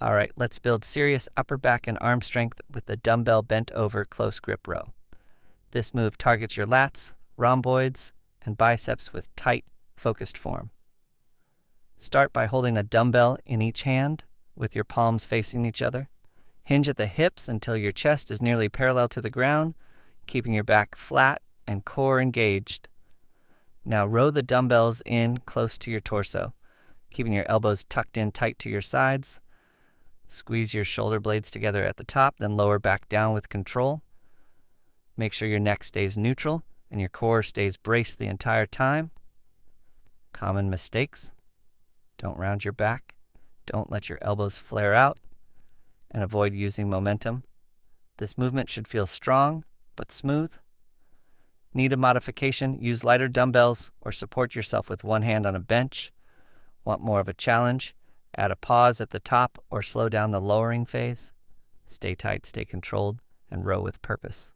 All right, let's build serious upper back and arm strength with the dumbbell bent over close grip row. This move targets your lats, rhomboids, and biceps with tight, focused form. Start by holding a dumbbell in each hand with your palms facing each other. Hinge at the hips until your chest is nearly parallel to the ground, keeping your back flat and core engaged. Now row the dumbbells in close to your torso, keeping your elbows tucked in tight to your sides. Squeeze your shoulder blades together at the top, then lower back down with control. Make sure your neck stays neutral and your core stays braced the entire time. Common mistakes: don't round your back, don't let your elbows flare out, and avoid using momentum. This movement should feel strong but smooth. Need a modification? Use lighter dumbbells or support yourself with one hand on a bench. Want more of a challenge? Add a pause at the top or slow down the lowering phase. Stay tight, stay controlled, and row with purpose.